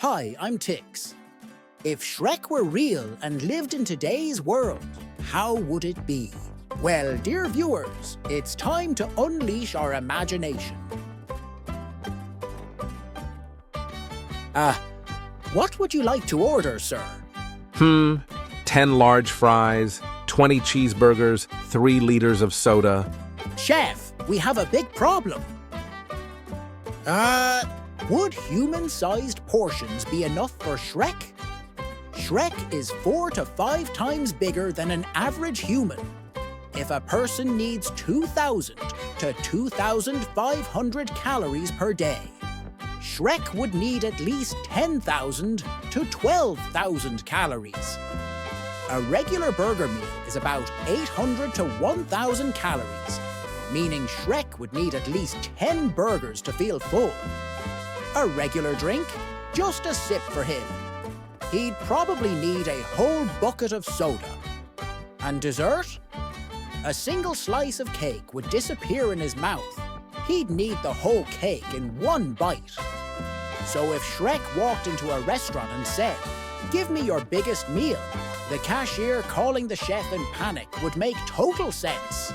Hi, I'm Tix. If Shrek were real and lived in today's world, how would it be? Well, dear viewers, it's time to unleash our imagination. What would you like to order, sir? 10 large fries, 20 cheeseburgers, 3 liters of soda. Chef, we have a big problem. Would human-sized portions be enough for Shrek? Shrek is 4 to 5 times bigger than an average human. If a person needs 2,000 to 2,500 calories per day, Shrek would need at least 10,000 to 12,000 calories. A regular burger meal is about 800 to 1,000 calories, meaning Shrek would need at least 10 burgers to feel full. A regular drink? Just a sip for him. He'd probably need a whole bucket of soda. And dessert? A single slice of cake would disappear in his mouth. He'd need the whole cake in one bite. So if Shrek walked into a restaurant and said, "Give me your biggest meal," the cashier calling the chef in panic would make total sense.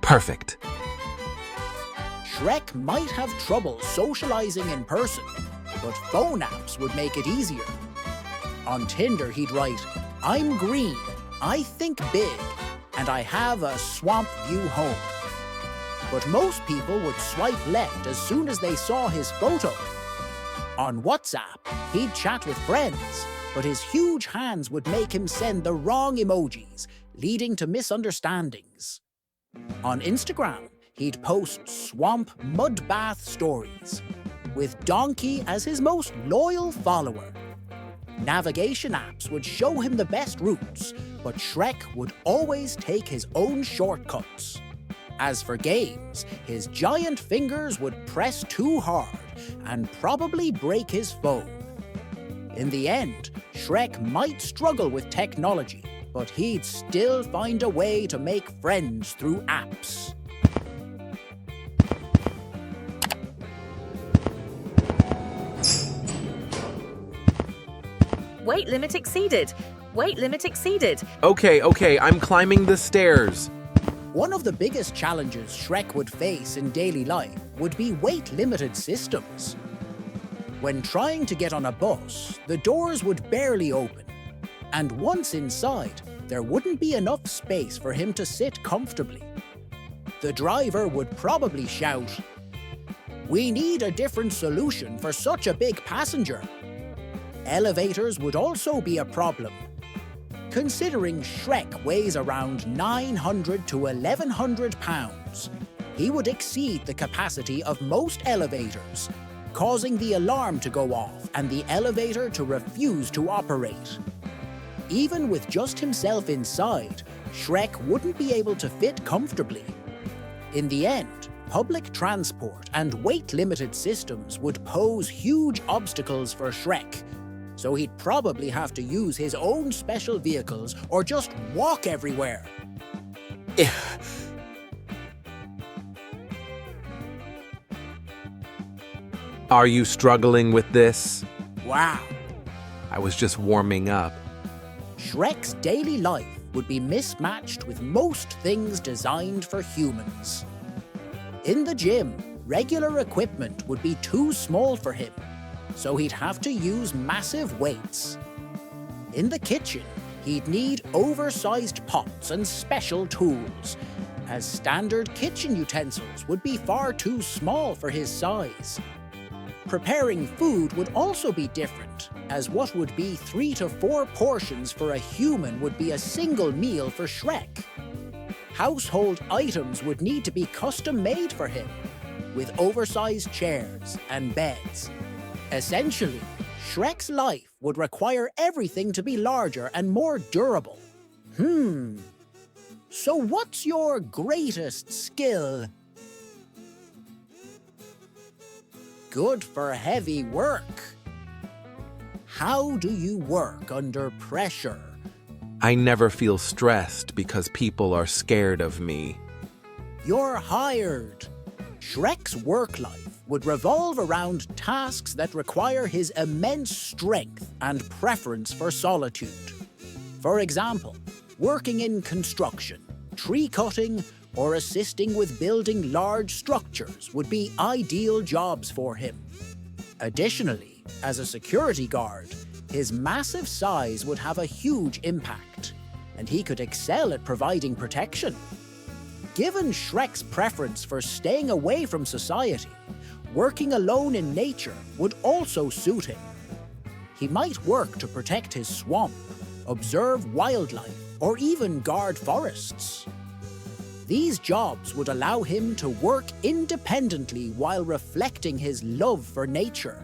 Perfect. Shrek might have trouble socializing in person, but phone apps would make it easier. On Tinder, he'd write, "I'm green, I think big, and I have a swamp view home." But most people would swipe left as soon as they saw his photo. On WhatsApp, he'd chat with friends, but his huge hands would make him send the wrong emojis, leading to misunderstandings. On Instagram, he'd post swamp mud bath stories, with Donkey as his most loyal follower. Navigation apps would show him the best routes, but Shrek would always take his own shortcuts. As for games, his giant fingers would press too hard and probably break his phone. In the end, Shrek might struggle with technology, but he'd still find a way to make friends through apps. Weight limit exceeded. Weight limit exceeded. Okay, I'm climbing the stairs. One of the biggest challenges Shrek would face in daily life would be weight-limited systems. When trying to get on a bus, the doors would barely open, and once inside, there wouldn't be enough space for him to sit comfortably. The driver would probably shout, "We need a different solution for such a big passenger." Elevators would also be a problem. Considering Shrek weighs around 900 to 1,100 pounds, he would exceed the capacity of most elevators, causing the alarm to go off and the elevator to refuse to operate. Even with just himself inside, Shrek wouldn't be able to fit comfortably. In the end, public transport and weight-limited systems would pose huge obstacles for Shrek, so he'd probably have to use his own special vehicles or just walk everywhere. Are you struggling with this? Wow. I was just warming up. Shrek's daily life would be mismatched with most things designed for humans. In the gym, regular equipment would be too small for him, so he'd have to use massive weights. In the kitchen, he'd need oversized pots and special tools, as standard kitchen utensils would be far too small for his size. Preparing food would also be different, as what would be 3 to 4 portions for a human would be a single meal for Shrek. Household items would need to be custom-made for him, with oversized chairs and beds. Essentially, Shrek's life would require everything to be larger and more durable. So what's your greatest skill? Good for heavy work. How do you work under pressure? I never feel stressed because people are scared of me. You're hired. Shrek's work life would revolve around tasks that require his immense strength and preference for solitude. For example, working in construction, tree cutting, or assisting with building large structures would be ideal jobs for him. Additionally, as a security guard, his massive size would have a huge impact, and he could excel at providing protection. Given Shrek's preference for staying away from society, working alone in nature would also suit him. He might work to protect his swamp, observe wildlife, or even guard forests. These jobs would allow him to work independently while reflecting his love for nature.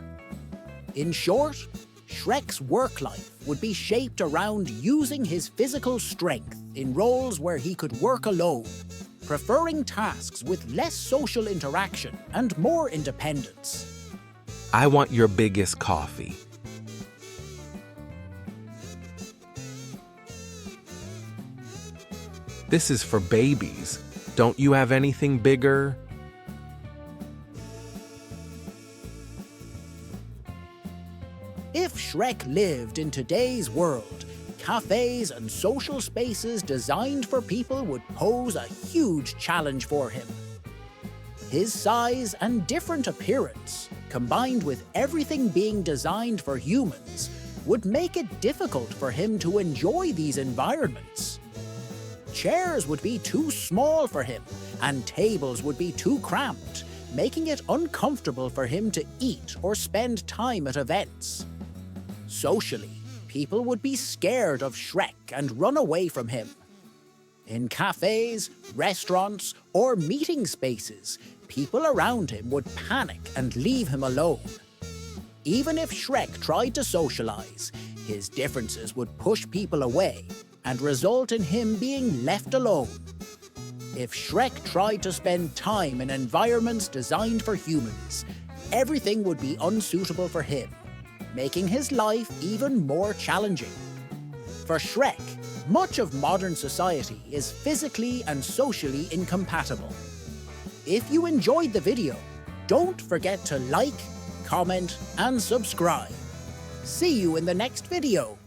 In short, Shrek's work life would be shaped around using his physical strength in roles where he could work alone, preferring tasks with less social interaction and more independence. I want your biggest coffee. This is for babies. Don't you have anything bigger? If Shrek lived in today's world, cafes and social spaces designed for people would pose a huge challenge for him. His size and different appearance, combined with everything being designed for humans, would make it difficult for him to enjoy these environments. Chairs would be too small for him, and tables would be too cramped, making it uncomfortable for him to eat or spend time at events. Socially, people would be scared of Shrek and run away from him. In cafes, restaurants, or meeting spaces, people around him would panic and leave him alone. Even if Shrek tried to socialize, his differences would push people away and result in him being left alone. If Shrek tried to spend time in environments designed for humans, everything would be unsuitable for him, making his life even more challenging. For Shrek, much of modern society is physically and socially incompatible. If you enjoyed the video, don't forget to like, comment, and subscribe. See you in the next video.